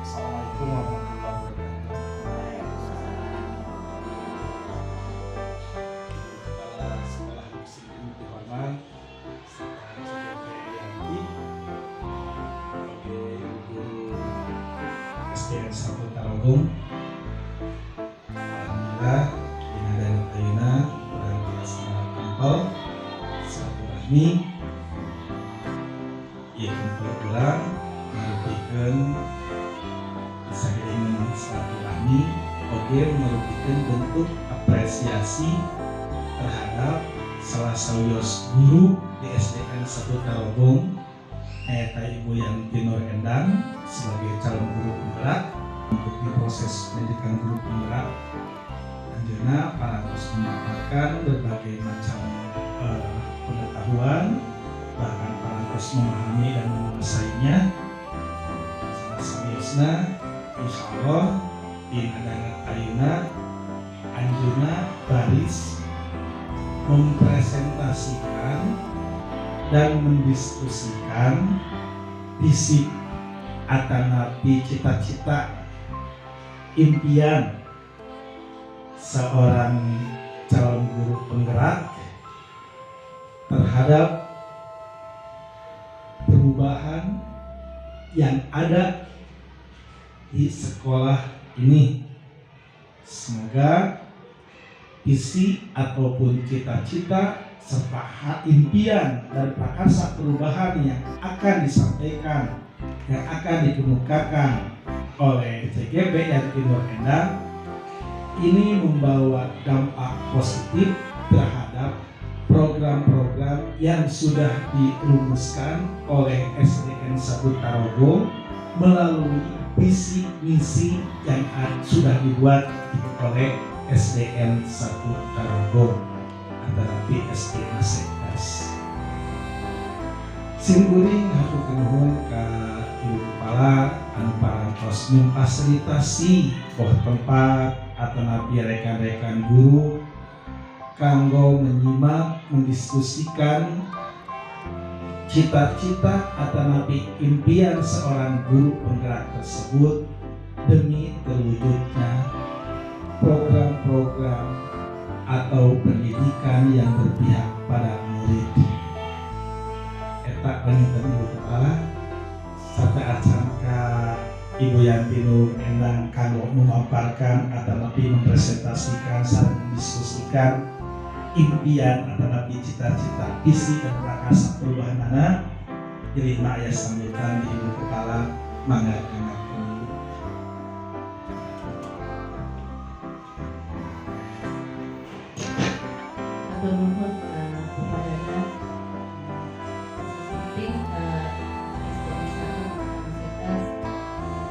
Assalamualaikum warahmatullahi wabarakatuh. Kepala Sekolah Muslim terhormat, Yanti, sebagai guru SDN 1 Tarogong. Alhamdulillah, Dina dan Ayuna dan Pelaksana Kantor silaturahmi yang berulang merupakan saking silaturahmi oge merupakan bentuk apresiasi terhadap salah sawios guru di SDN 1 Tarogong eta Ibu Yanti Nur Endang sebagai calon guru penggerak mengikuti proses pendidikan guru penggerak. Anjeunna parantos mendapatkan berbagai macam pengetahuan, bahkan parantos memahami dan menguasainya. Salah sawiosna insyaallah di adangan ayeuna anjeunna baris mempresentasikan dan mendiskusikan visi atanapi cita-cita impian seorang calon guru penggerak terhadap perubahan yang ada di sekolah ini. Semoga visi ataupun cita-cita serta impian dan prakarsa perubahan yang akan disampaikan, yang akan dikemukakan oleh CGP Yanti Nur Endang ini membawa dampak positif terhadap program-program yang sudah dirumuskan oleh SDN 1 Tarogong melalui visi misi yang sudah dibuat oleh SDN 1 Tarogong antara PSD Nasekas. Simkuring hatur nuhun ka Ibu Kepala anu parantos memfasilitasi tempat atau nabi rekan-rekan guru kanggo menyimak mendiskusikan cita-cita atau nabi impian seorang guru penggerak tersebut demi terwujudnya program-program atau pendidikan yang berpihak pada murid. Eta panginten Ibu Kepala sampai acanka Ibu Yanti Nur Endang kanggo memaparkan atau nabi mempresentasikan serta mendiskusikan impian atau nabi cita-cita visi dan prakarsa perubahan anak. Jadi aya sambutan di Ibu Kepala mangga dengarkan. Atur nuhun kepadanya penting SDN 1 Universitas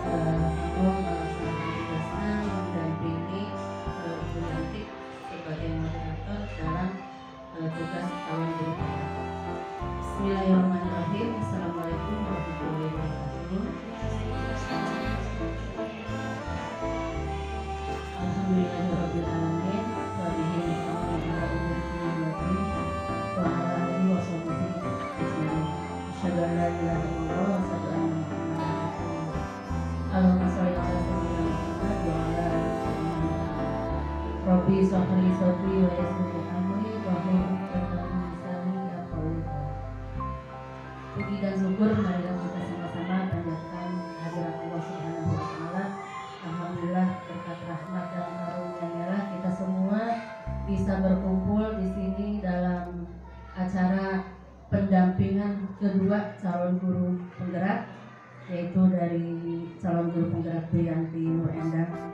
untuk melaksanakan tugasnya mendampingi Bu Yanti sebagai moderator dalam tugas tahun berikutnya. Bismillahirrahmanirrahim. Assalamualaikum warahmatullahi wabarakatuh. Alhamdulillahirabbil alamin wa bihi nasta'in ala umuri dunya wa ala alihi wa sahbihi ajmain. Asyhadu an la ilaha illallah wa asyhadu anna Muhammadan rasulullah. Allahumma shalli ala sayyidina Muhammad wa ala ali sayyidina Muhammad. Rabbi shrah li sadri wa yassir li amri wahlul 'uqdatam min lisani yafqahu qawli. Puji dan syukur marilah kita sama-sama panjatkan hadirat Allah Subhanahu dari calon guru penggerak Bu Yanti Nur Endang.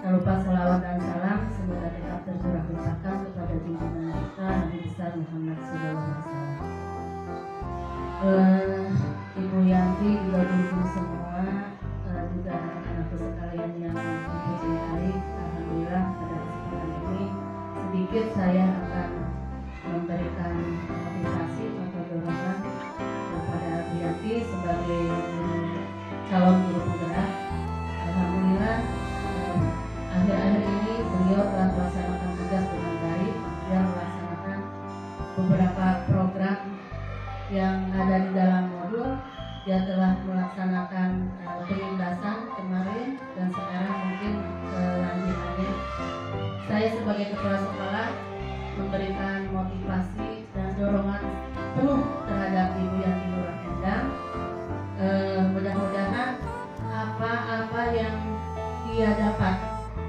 Tak lupa salawat dan salam semoga tetap tercurah limpahkan kepada junjungan kita Nabi besar Muhammad SAW. Ibu Yanti juga guru semua, juga anak-anakku sekalian yang mempunyai hari. Alhamdulillah pada kesempatan ini sedikit saya akan memberikan motivasi atau dorongan kepada Bu Yanti sebagai calon guru penggerak. Alhamdulillah akhir-akhir ini beliau telah melaksanakan tugas dengan baik. Dia melaksanakan beberapa program yang ada di dalam modul. Dia telah melaksanakan penindasan kemarin dan sekarang mungkin lanjutannya. Saya sebagai kepala sekolah memberikan motivasi dan dorongan penuh terhadap Ibu Yanti Nur Endang. Mudah-mudahan apa-apa yang dia dapat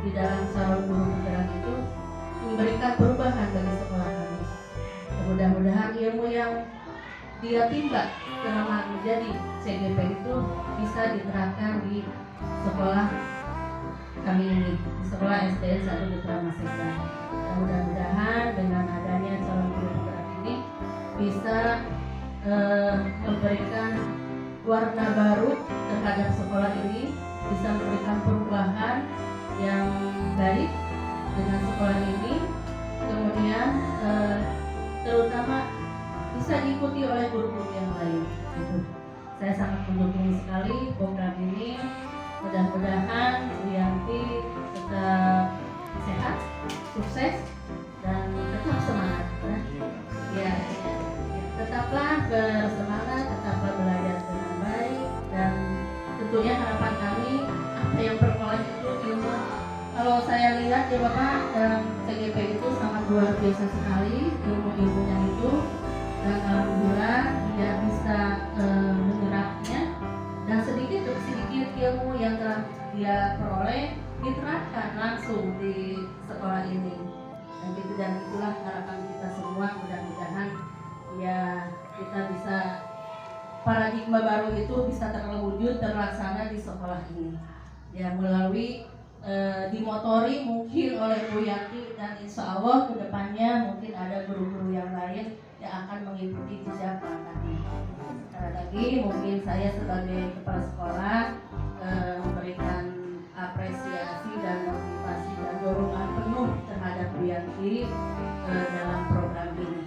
di dalam calon guru penggerak itu memberikan perubahan bagi sekolah kami. Mudah-mudahan ilmu yang dia timba selama menjadi CGP itu bisa diterapkan di sekolah kami ini, di sekolah SDN 1 Dutra Maseka. Dan mudah-mudahan dengan adanya calon guru penggerak ini bisa memberikan warna baru terhadap sekolah ini, bisa memberikan perubahan yang baik dengan sekolah ini, kemudian terutama bisa diikuti oleh guru-guru yang lain. Saya sangat mendukung sekali program ini. Mudah-mudahan Bu Yanti tetap sehat, sukses, dan tetap semangat. Ya, tetaplah bersemangat, tetaplah belajar dengan baik, dan tentunya harapan kami apa yang berkolej itu ilmu. Kalau saya lihat ya Bapak, CGP itu sangat luar biasa sekali ilmu-ilmunya itu, dan alhamdulillah dia bisa menyerapnya, dan sedikit demi sedikit ilmu yang telah dia peroleh diterapkan langsung di sekolah ini. Dan itulah harapan kita semua, mudah-mudahan ya kita bisa paradigma baru itu bisa terwujud, terlaksana di sekolah ini. Ya melalui dimotori mungkin oleh Bu Yanti, dan insya Allah kedepannya mungkin ada guru-guru yang lain yang akan mengikuti jejak kami. Sekali lagi mungkin saya sebagai kepala sekolah memberikan apresiasi dan motivasi dan dorongan penuh terhadap Bu Yanti dalam program ini.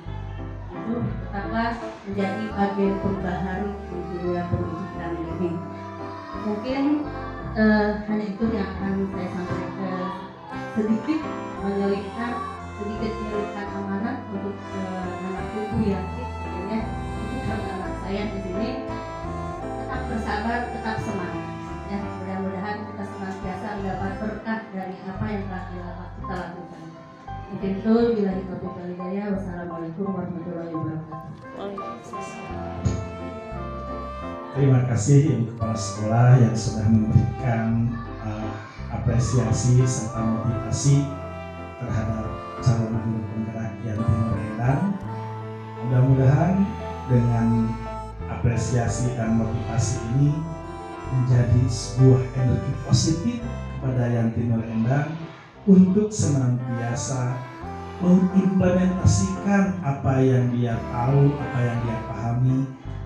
Itu tetaplah menjadi bagian perubahan di dunia pendidikan ini. Mungkin hanya itu yang akan saya sampaikan, sedikit menyelipkan amanat untuk anakku Bu Yanti, ya, untuk anak saya di sini. Tetap bersabar, tetap semangat. Ya, mudah-mudahan kita senantiasa mendapat berkah dari apa yang telah kita lakukan. Mungkin itu, bila itu hidayah. Wassalamualaikum warahmatullahi wabarakatuh. Terima kasih Ibu Kepala Sekolah yang sudah memberikan apresiasi serta motivasi terhadap calon guru penggerak Yanti Nur Endang. Mudah-mudahan dengan apresiasi dan motivasi ini menjadi sebuah energi positif kepada Yanti Nur Endang untuk senantiasa mengimplementasikan apa yang dia tahu, apa yang dia pahami,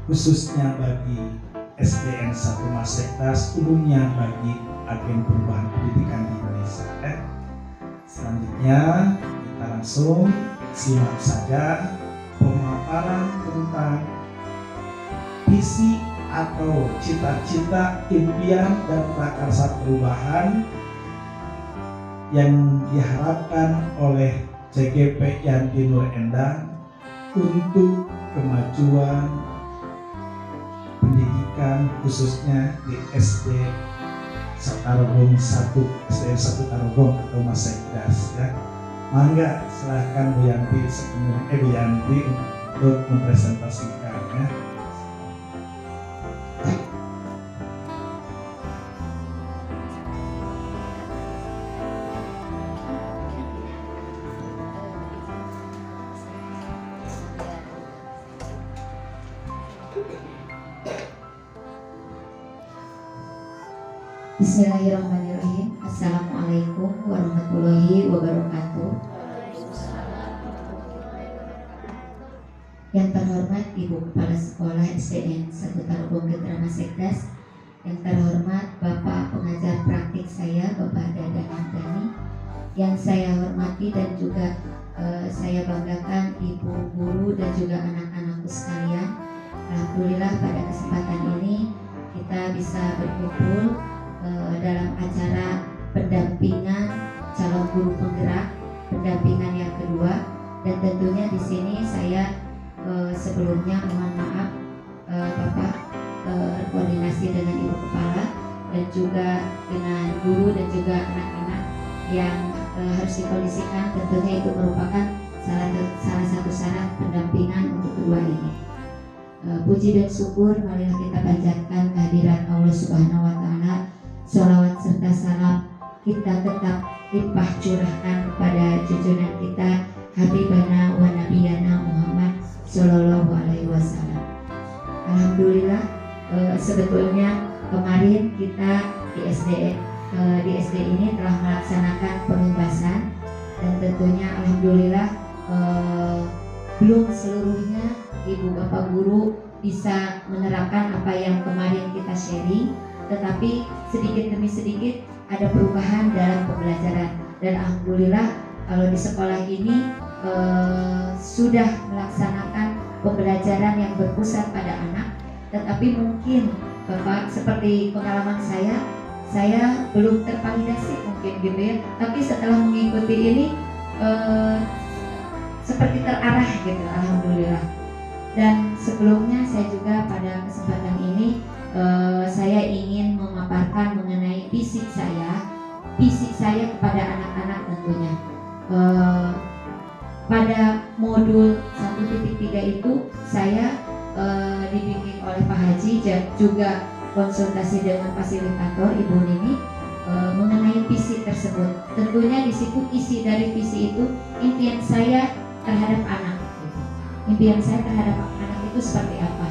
khususnya bagi SDN 1 Masekdas, umumnya bagi agen perubahan pendidikan di Indonesia. Selanjutnya kita langsung simak saja pemaparan tentang visi atau cita-cita, impian, dan prakarsa perubahan yang diharapkan oleh CGP Yanti Nur Endang untuk kemajuan pendidikan khususnya di SD Tarogong 1, SDN 1 Tarogong atau Masekdas, ya. Mangga silahkan Bu Yanti Bu Yanti untuk mempresentasikannya. Bismillahirrahmanirrahim. Assalamualaikum warahmatullahi wabarakatuh. Yang terhormat Ibu Kepala Sekolah SDN 1 Tarogong Getrama Sekdas, yang terhormat Bapak pengajar praktik saya Bapak Dadan Andani, yang saya hormati dan juga saya banggakan Ibu guru dan juga anak-anakku sekalian. Alhamdulillah pada kesempatan ini kita bisa berkumpul dalam acara pendampingan calon guru penggerak, pendampingan yang kedua, dan tentunya di sini saya sebelumnya mohon maaf Bapak koordinasi dengan Ibu Kepala dan juga dengan guru dan juga anak-anak yang harus dikondisikan, tentunya itu merupakan salah satu syarat pendampingan untuk kedua ini. Puji dan syukur marilah kita panjatkan kehadirat Allah Subhanahu wa Ta'ala. Sholawat serta salam kita tetap limpah curahkan kepada junjungan kita Habibana wa Nabiyana Muhammad Sallallahu Alaihi Wasallam. Alhamdulillah, sebetulnya kemarin kita di SD ini telah melaksanakan penuntasan, dan tentunya alhamdulillah belum seluruhnya Ibu Bapak guru bisa menerapkan apa yang kemarin kita sharing, tetapi sedikit demi sedikit ada perubahan dalam pembelajaran, dan alhamdulillah kalau di sekolah ini sudah melaksanakan pembelajaran yang berpusat pada anak. Tetapi mungkin Bapak, seperti pengalaman saya belum tervalidasi mungkin gitu ya, tapi setelah mengikuti ini seperti terarah gitu, alhamdulillah. Dan sebelumnya saya juga pada kesempatan ini saya ingin memaparkan mengenai visi saya kepada anak-anak tentunya. Pada modul 1.3 itu saya dibimbing oleh Pak Haji dan juga konsultasi dengan fasilitator Ibu Nini mengenai visi tersebut. Tentunya di situ isi dari visi itu impian saya terhadap anak. Impian saya terhadap anak itu seperti apa?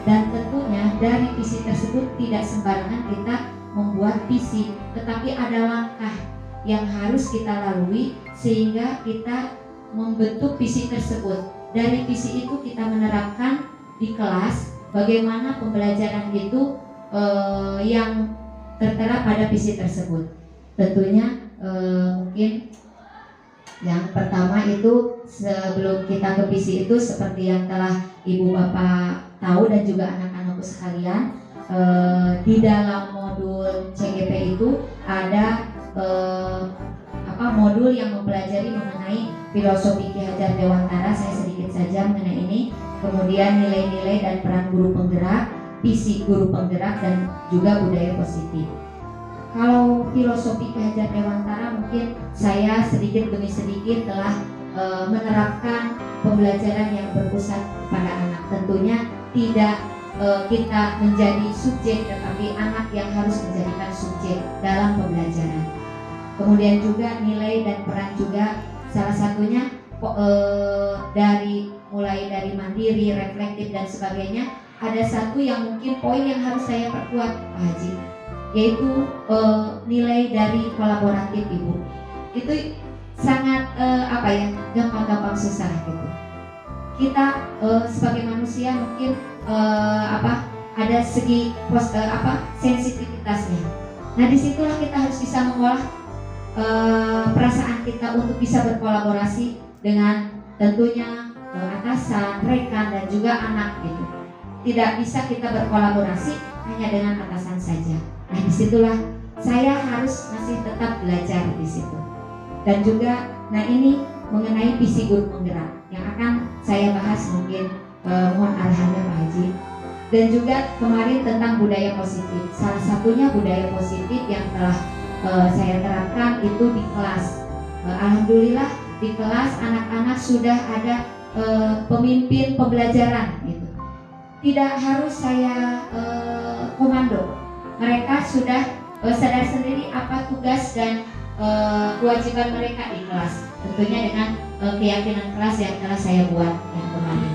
Dan tentunya dari visi tersebut tidak sembarangan kita membuat visi, tetapi ada langkah yang harus kita lalui sehingga kita membentuk visi tersebut. Dari visi itu kita menerapkan di kelas bagaimana pembelajaran itu yang tertera pada visi tersebut. Tentunya mungkin yang pertama itu sebelum kita ke visi itu seperti yang telah Ibu Bapak tahu dan juga anak-anakku sekalian, di dalam modul CGP itu ada modul yang mempelajari mengenai filosofi Ki Hajar Dewantara. Saya sedikit saja mengenai ini. Kemudian nilai-nilai dan peran guru penggerak, visi guru penggerak, dan juga budaya positif. Kalau filosofi Ki Hajar Dewantara mungkin saya sedikit demi sedikit telah menerapkan pembelajaran yang berpusat pada anak. Tentunya tidak kita menjadi subjek, tetapi anak yang harus menjadikan subjek dalam pembelajaran. Kemudian juga nilai dan peran juga salah satunya mulai dari mandiri, reflektif dan sebagainya. Ada satu yang mungkin poin yang harus saya perkuat Pak Haji, yaitu nilai dari kolaboratif Ibu. Itu sangat gampang-gampang susah gitu. Kita sebagai manusia mungkin ada segi sensitivitasnya. Nah disitulah kita harus bisa mengolah perasaan kita untuk bisa berkolaborasi dengan tentunya atasan, rekan dan juga anak gitu. Tidak bisa kita berkolaborasi hanya dengan atasan saja. Nah disitulah saya harus masih tetap belajar di situ. Dan juga, nah ini mengenai visi guru penggerak yang akan saya bahas mungkin mohon arahannya Pak Haji. Dan juga kemarin tentang budaya positif. Salah satunya budaya positif yang telah saya terapkan itu di kelas. Alhamdulillah di kelas anak-anak sudah ada pemimpin pembelajaran gitu. Tidak harus saya komando. Mereka sudah sadar sendiri apa tugas dan kewajiban mereka di kelas. Tentunya dengan keyakinan kelas yang telah saya buat yang kemarin.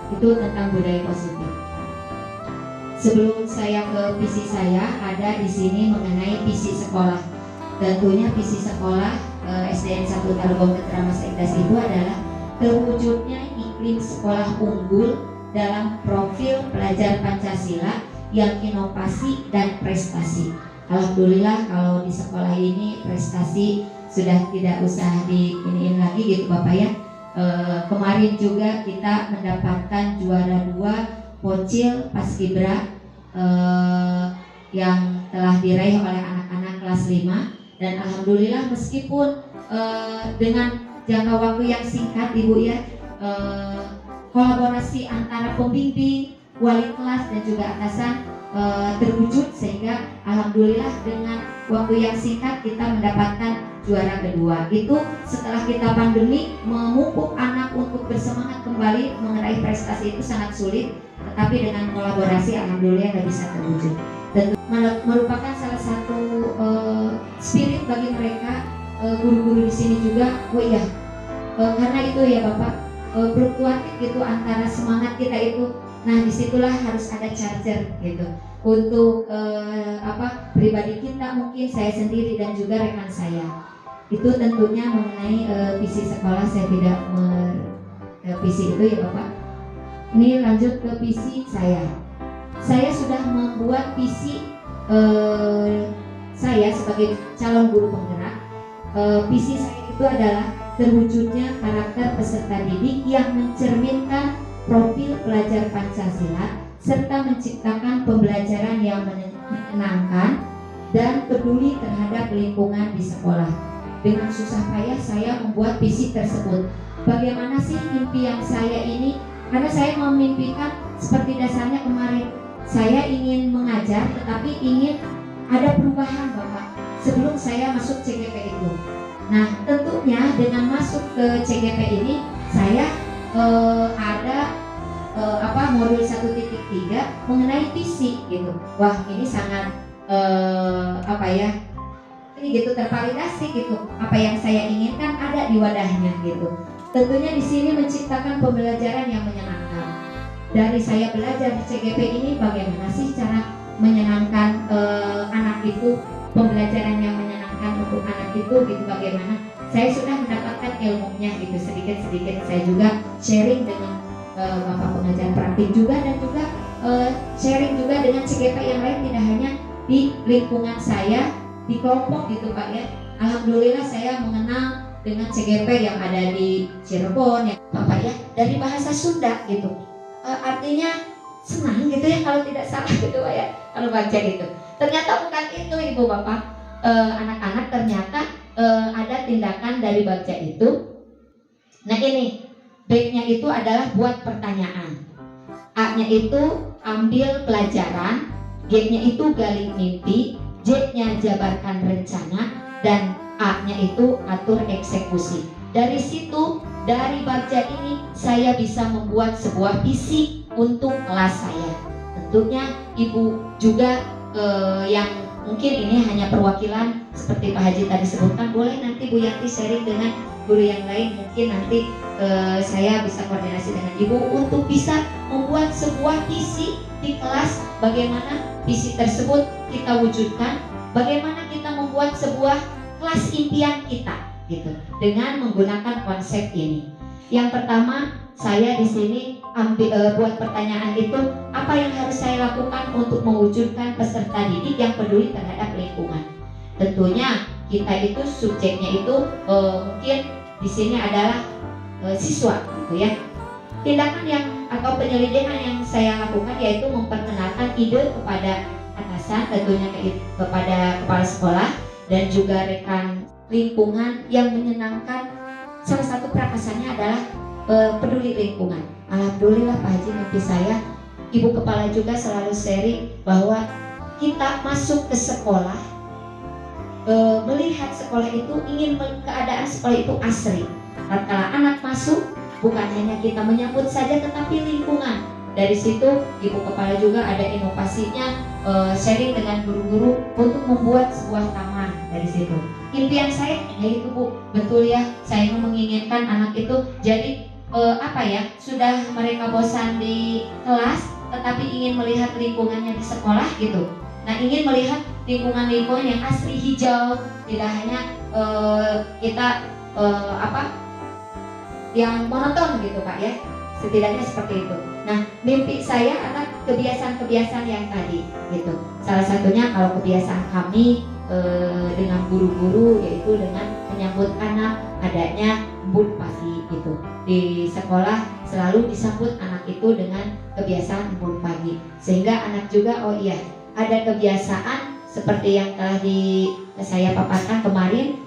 Itu tentang budaya positif. sebelum saya ke visi saya, ada di sini mengenai visi sekolah. Tentunya visi sekolah SDN 1 Tarogong Keterama Sekdas itu adalah terwujudnya iklim sekolah unggul dalam profil pelajar Pancasila yang inovasi dan prestasi. Alhamdulillah kalau di sekolah ini prestasi sudah tidak usah diiniin lagi gitu Bapak ya. Kemarin juga kita mendapatkan juara 2 Pocil Paskibra yang telah diraih oleh anak-anak kelas 5, dan alhamdulillah meskipun dengan jangka waktu yang singkat Ibu ya, kolaborasi antara pembimbing, wali kelas dan juga atasan terwujud, sehingga alhamdulillah dengan waktu yang singkat kita mendapatkan juara kedua. Itu setelah kita pandemi memupuk anak untuk bersemangat kembali mengenai prestasi itu sangat sulit, tetapi dengan kolaborasi alhamdulillah bisa terwujud. Dan merupakan salah satu spirit bagi mereka guru-guru di sini juga. Oh iya, karena itu ya Bapak, fluktuatif gitu antara semangat kita itu. Nah disitulah harus ada charger gitu untuk pribadi kita, mungkin saya sendiri dan juga rekan saya. Itu tentunya mengenai visi sekolah, saya tidak visi itu ya Bapak. Ini lanjut ke visi saya. Saya sudah membuat visi saya sebagai calon guru penggerak. Visi saya itu adalah terwujudnya karakter peserta didik yang mencerminkan profil pelajar Pancasila serta menciptakan pembelajaran yang menyenangkan dan peduli terhadap lingkungan di sekolah. Dengan susah payah saya membuat visi tersebut. Bagaimana sih impian saya ini? Karena saya memimpikan seperti dasarnya kemarin, saya ingin mengajar tetapi ingin ada perubahan Bapak sebelum saya masuk CGP itu. Nah tentunya dengan masuk ke CGP ini saya ada modul 1.3 mengenai visi gitu. Wah ini sangat ini gitu tervalidasi gitu, apa yang saya inginkan ada di wadahnya gitu. Tentunya di sini menciptakan pembelajaran yang menyenangkan. Dari saya belajar di CGP ini bagaimana sih cara menyenangkan anak itu, pembelajaran yang menyenangkan untuk anak itu gitu, bagaimana. Saya sudah mendapatkan ilmunya gitu, sedikit-sedikit saya juga sharing dengan Bapak pengajar praktik juga, dan juga sharing juga dengan CGP yang lain, tidak hanya di lingkungan saya, di kelompok gitu Pak ya. Alhamdulillah saya mengenal dengan CGP yang ada di Cirebon ya Bapak ya, dari bahasa Sunda gitu. Artinya senang gitu ya kalau tidak salah gitu Pak ya, kalau baca gitu. Ternyata bukan itu Ibu Bapak, anak-anak ternyata ada tindakan dari baca itu. Nah ini B-nya itu adalah buat pertanyaan, A-nya itu ambil pelajaran, G-nya itu gali mimpi, J-nya jabarkan rencana, dan A-nya itu atur eksekusi. Dari situ, dari baca ini saya bisa membuat sebuah visi untuk kelas saya. Tentunya Ibu juga yang mungkin ini hanya perwakilan seperti Pak Haji tadi sebutkan, boleh nanti Bu Yanti sharing dengan guru yang lain, mungkin nanti saya bisa koordinasi dengan Ibu untuk bisa membuat sebuah visi di kelas. Bagaimana visi tersebut kita wujudkan, bagaimana kita membuat sebuah kelas impian kita gitu dengan menggunakan konsep ini. Yang pertama, saya di sini buat pertanyaan itu, apa yang harus saya lakukan untuk mewujudkan peserta didik yang peduli terhadap lingkungan. Tentunya kita itu subjeknya itu mungkin di sini adalah siswa gitu ya. Tindakan yang atau penyelidikan yang saya lakukan yaitu memperkenalkan ide kepada atasan, tentunya kepada kepala sekolah dan juga rekan lingkungan yang menyenangkan. Salah satu prakasannya adalah peduli lingkungan. Alhamdulillah Pak Haji, mimpi saya, Ibu Kepala juga selalu sharing bahwa kita masuk ke sekolah, melihat sekolah itu, ingin keadaan sekolah itu asri. Tatkala anak masuk, bukan hanya kita menyambut saja, tetapi lingkungan. Dari situ Ibu Kepala juga ada inovasinya, sharing dengan guru-guru untuk membuat sebuah taman. Dari situ impian saya yaitu Bu, betul ya, saya menginginkan anak itu jadi sudah mereka bosan di kelas, tetapi ingin melihat lingkungannya di sekolah gitu. Nah, ingin melihat lingkungan-lingkungan yang asri, hijau, tidak hanya kita yang monoton gitu Pak ya, setidaknya seperti itu. Nah, mimpi saya adalah kebiasaan-kebiasaan yang tadi gitu. Salah satunya kalau kebiasaan kami dengan guru-guru yaitu dengan menyambut anak, adanya embun pagi gitu. Di sekolah selalu disambut anak itu dengan kebiasaan embun pagi, sehingga anak juga oh iya ada kebiasaan seperti yang telah saya paparkan kemarin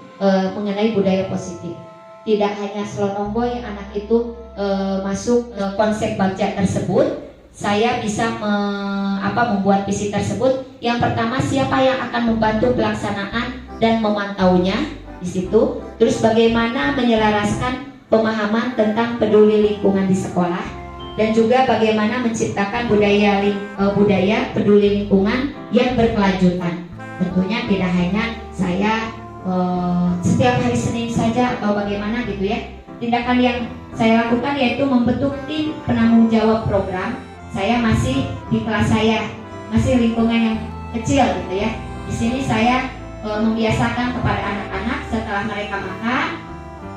mengenai budaya positif. Tidak hanya selonong boy anak itu masuk konsep bagja tersebut, saya bisa membuat visi tersebut. Yang pertama, siapa yang akan membantu pelaksanaan dan memantaunya di situ. Terus bagaimana menyelaraskan pemahaman tentang peduli lingkungan di sekolah, dan juga bagaimana menciptakan budaya peduli lingkungan yang berkelanjutan. Tentunya tidak hanya saya setiap hari Senin saja atau bagaimana gitu ya. Tindakan yang saya lakukan yaitu membentuk tim penanggung jawab program. Saya masih di kelas saya, masih lingkungan yang kecil gitu ya. Di sini saya membiasakan kepada anak-anak setelah mereka makan,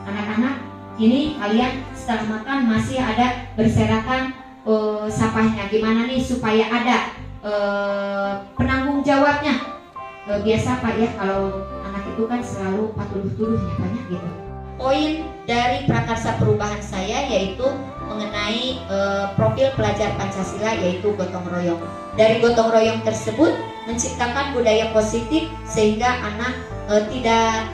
anak-anak ini kalian setelah makan masih ada berserakan sampahnya. Gimana nih supaya ada penanggung jawabnya? Biasa Pak ya, kalau anak itu kan selalu patuh-tuduh ya banyak gitu. Poin dari prakarsa perubahan saya yaitu mengenai profil pelajar Pancasila yaitu gotong royong. Dari gotong royong tersebut menciptakan budaya positif sehingga anak tidak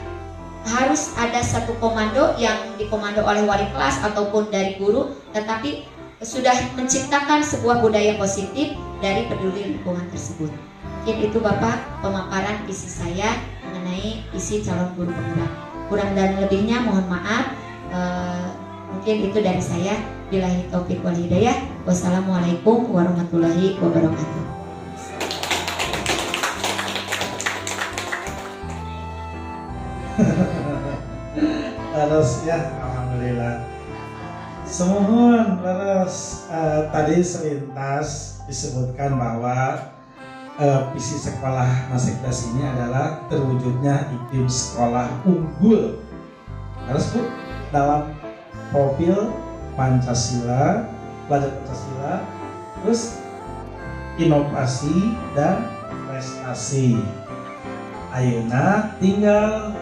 harus ada satu komando yang dikomando oleh wali kelas ataupun dari guru, tetapi sudah menciptakan sebuah budaya positif dari peduli lingkungan tersebut. Mungkin itu Bapak pemaparan visi saya mengenai visi calon guru penggerak. Kurang dan lebihnya mohon maaf. Mungkin itu dari saya. Billahi taufik wal hidayah. Wassalamualaikum warahmatullahi wabarakatuh. Terus ya, alhamdulillah. Semohon terus tadi selintas disebutkan bahwa visi sekolah Masekdas ini adalah terwujudnya iklim sekolah unggul. Terus Bu, dalam profil Pancasila, pelajar Pancasila, terus inovasi dan prestasi. Ayeuna tinggal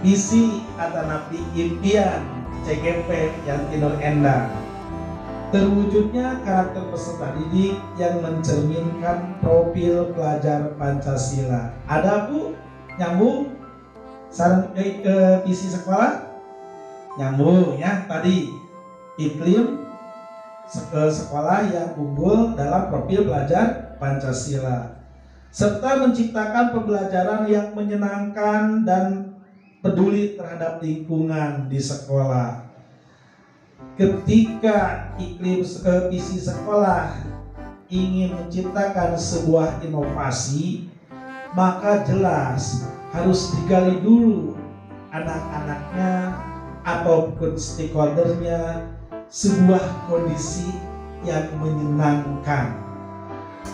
visi atanapi impian CGP yang Nur Endang. Terwujudnya karakter peserta didik yang mencerminkan profil pelajar Pancasila. Ada Bu? Nyambung? Sarang ke visi sekolah? Nyambung ya tadi. Iklim sekolah yang unggul dalam profil pelajar Pancasila. Serta menciptakan pembelajaran yang menyenangkan dan peduli terhadap lingkungan di sekolah. Ketika iklim visi sekolah ingin menciptakan sebuah inovasi, maka jelas harus digali dulu anak-anaknya ataupun stakeholdernya sebuah kondisi yang menyenangkan.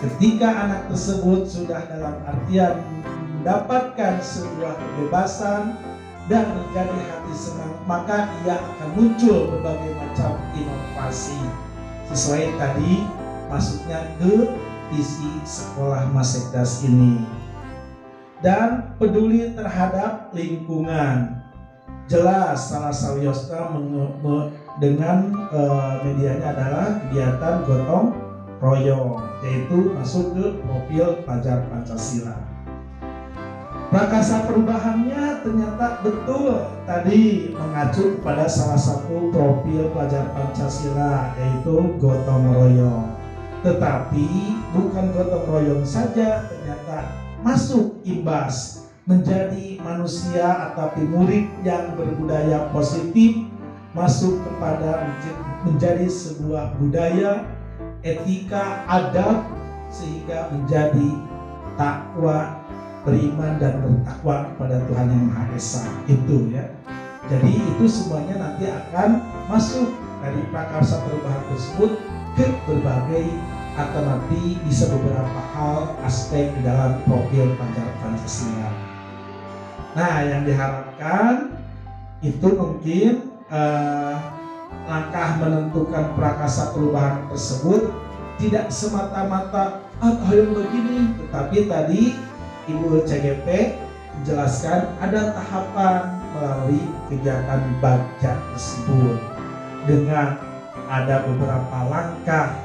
Ketika anak tersebut sudah dalam artian mendapatkan sebuah kebebasan dan menjadi hati senang, maka ia akan muncul berbagai macam inovasi sesuai tadi masuknya ke visi sekolah Masekdas ini. Dan peduli terhadap lingkungan, jelas salah sawiyosna dengan medianya adalah kegiatan gotong royong, yaitu masuk ke profil pelajar Pancasila. Prakarsa perubahannya ternyata betul tadi mengacu kepada salah satu profil pelajar Pancasila, yaitu gotong royong. Tetapi bukan gotong royong saja, ternyata masuk imbas menjadi manusia atau murid yang berbudaya positif, masuk kepada menjadi sebuah budaya, etika, adab, sehingga menjadi takwa, beriman dan bertakwa kepada Tuhan Yang Maha Esa. Itu ya. Jadi itu semuanya nanti akan masuk dari prakarsa perubahan tersebut ke berbagai atau nanti bisa beberapa hal aspek di dalam profil pelajar Pancasila. Nah, yang diharapkan itu mungkin langkah menentukan prakasa perubahan tersebut tidak semata-mata yang begini, tetapi tadi Ibu CGP menjelaskan ada tahapan melalui kegiatan baca tersebut dengan ada beberapa langkah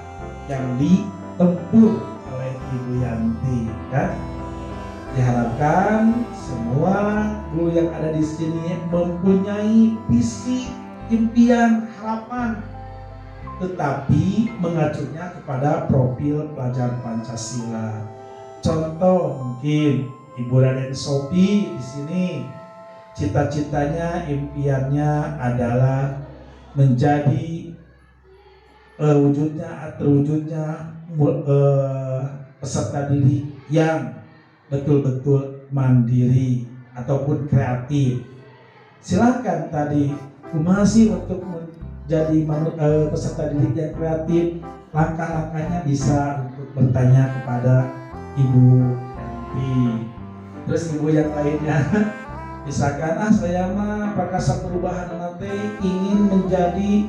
yang ditempuh oleh Ibu Yanti, kan? Diharapkan semua guru yang ada di sini mempunyai visi, impian, harapan, tetapi mengacunya kepada profil pelajar Pancasila. Contoh mungkin Ibu Raden Sophie di sini cita-citanya, impiannya adalah menjadi terwujudnya peserta didik yang betul-betul mandiri ataupun kreatif. Silakan tadi masih untuk menjadi peserta didik yang kreatif, langkah-langkahnya bisa untuk bertanya kepada Ibu Yanti. Terus ibu yang lainnya misalkan saya mah prakasa perubahan nanti ingin menjadi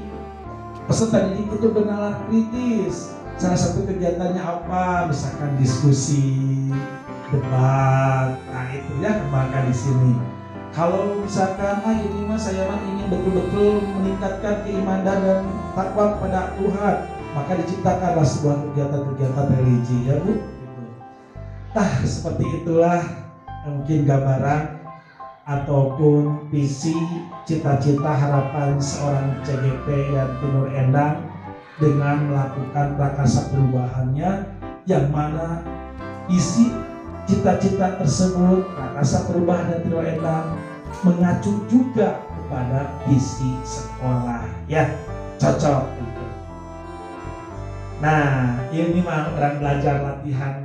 peserta didik itu bernalar kritis. Salah satu kegiatannya apa? Misalkan diskusi, debat. Nah itu ya kembangkan di sini. Kalau misalkan ini mah saya mah ingin betul-betul meningkatkan keimanan dan takwa kepada Tuhan, maka diciptakanlah sebuah kegiatan-kegiatan religi, ya Bu. Nah seperti itulah mungkin gambaran ataupun visi, cita-cita, harapan seorang CGP dan Nur Endang dengan melakukan prakasa perubahannya, yang mana isi cita-cita tersebut, prakasa perubahan dan Nur Endang mengacu juga kepada visi sekolah, ya cocok gitu. Nah ini mah orang belajar latihan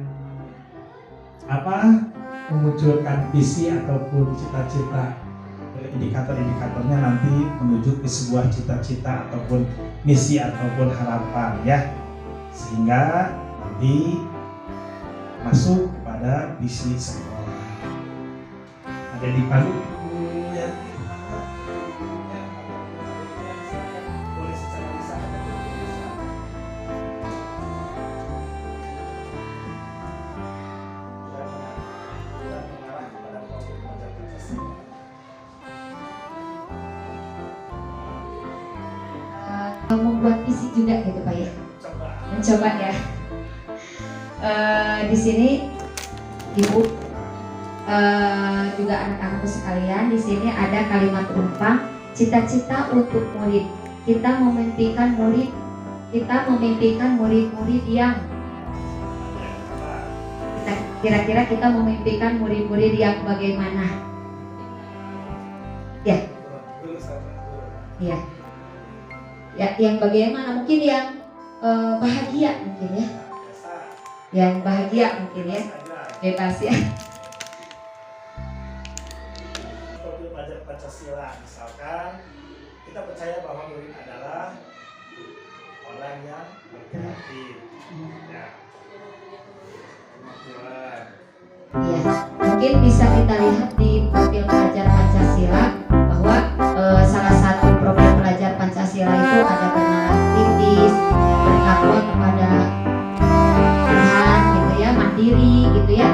memunculkan visi ataupun cita-cita, indikator-indikatornya nanti menuju ke sebuah cita-cita ataupun misi ataupun harapan, ya, sehingga nanti masuk kepada visi sekolah. Ada di padu ya. Membuat visi juga gitu Pak ya, mencoba ya. Di sini Ibu juga anak-anakku sekalian, di sini ada kalimat rumpang cita-cita untuk murid. Kita memimpikan murid-murid yang kira-kira kita memimpikan murid-murid yang bagaimana? Ya. Iya. Ya, yang bagaimana? Mungkin yang bahagia mungkin ya. Yang bahagia mungkin ya. Bebas ya. Profil pelajar Pancasila, misalkan kita percaya bahwa murid adalah orang yang berkreatif. Ya. Iya, mungkin bisa kita lihat di profil pelajar Pancasila bahwa salah satu profil pelajar Pancasila itu ada bernalar kritis, bertakwa kepada Tuhan gitu ya, mandiri gitu ya.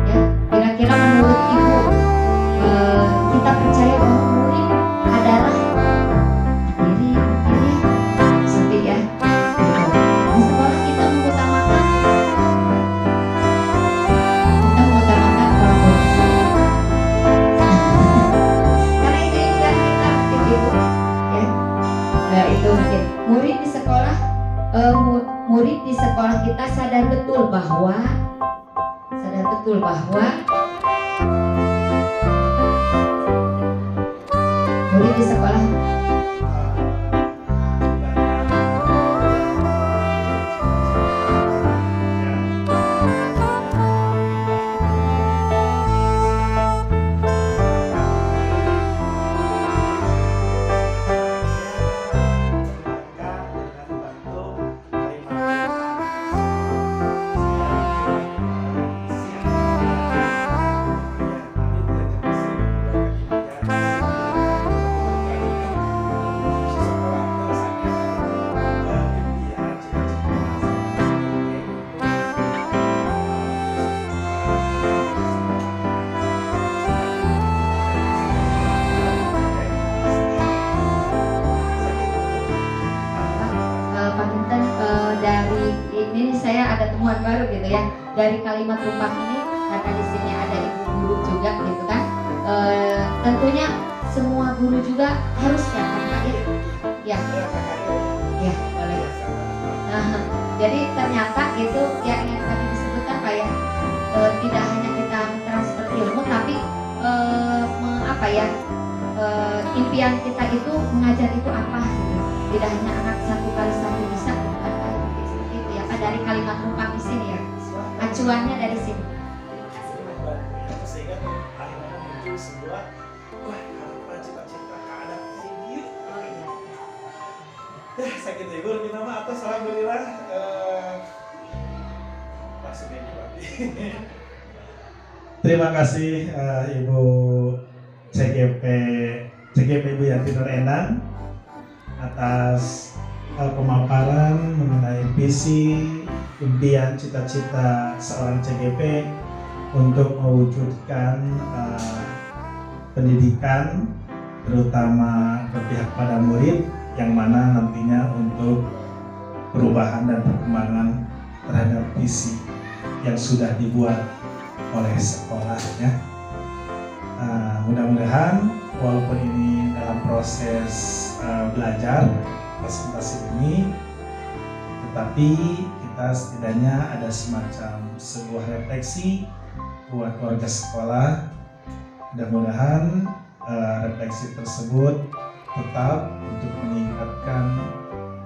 Ya, kira-kira menurut Ibu kita percaya bahwa murid adalah mandiri gitu ya, seperti ya. Di sekolah kita mengutamakan kolaborasi. Karena itu yang kita Ibu ya. Nah, itu mungkin murid di sekolah kita sadar betul bahwa murid di sekolah ilmuwan baru gitu ya. Dari kalimat rumpang ini, karena di sini ada ibu guru juga gitu kan. Tentunya semua guru juga harusnya kan Pak ya. Ya, boleh. Jadi ternyata gitu ya, yang tadi disebutkan Pak ya, tidak hanya kita transfer ilmu tapi impian kita itu mengajar itu apa gitu. Tidak hanya anak satu kali satu bisa gitu kan Pak, seperti itu ya Pak, dari kalimat rumpang di sini ya, acuannya dari sini. Sehingga akhirnya muncul sebuah harapan, cita-cita, keadaan tinggi. Ya, sakit ibu lebih nama atas alhamdulillah. Pak Sumedi Babi. Terima kasih Ibu CGP Ibu Yanti Nur Endang atas pemaparan mengenai visi, impian, cita-cita seorang CGP untuk mewujudkan pendidikan terutama berpihak pada murid, yang mana nantinya untuk perubahan dan perkembangan terhadap visi yang sudah dibuat oleh sekolah ya. Mudah-mudahan walaupun ini dalam proses belajar presentasi ini, tetapi kita setidaknya ada semacam sebuah refleksi buat keluarga sekolah. Mudah-mudahan refleksi tersebut tetap untuk meningkatkan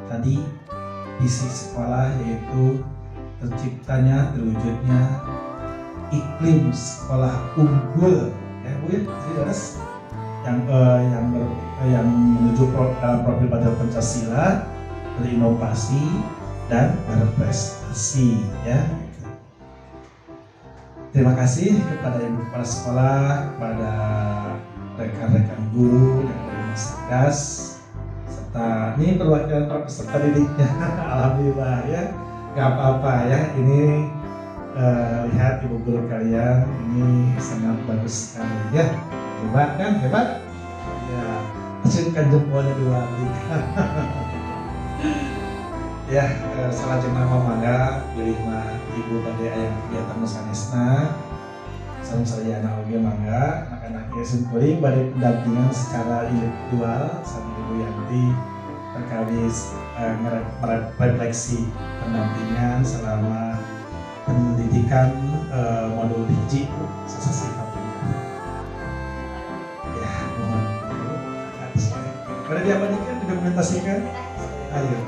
tadi visi sekolah, yaitu terciptanya, terwujudnya iklim sekolah unggul ya Bu ya, jadi terus yang menuju dalam profil pada Pancasila, berinovasi dan berprestasi ya. Terima kasih kepada ibu kepala sekolah, kepada rekan-rekan guru yang dari Masgas, serta ini perwakilan para peserta didiknya. Alhamdulillah ya, gak apa-apa ya. Ini lihat ibu guru kalian ini sangat bagus sekali ya. Hebat kan, hebat ya, acungkan jempolnya dua ya. Selanjutnya mangga pilih mah ibu pada ayam kegiatan nusanesna sareng sarjana oge mangga anak-anaknya simkuring bari pendampingan secara individual sama Ibu Yanti terkait refleksi pendampingan selama pendidikan modul hiji sesasi kampanye ya. Mohon pada diabadikan, didokumentasikan. Ayo,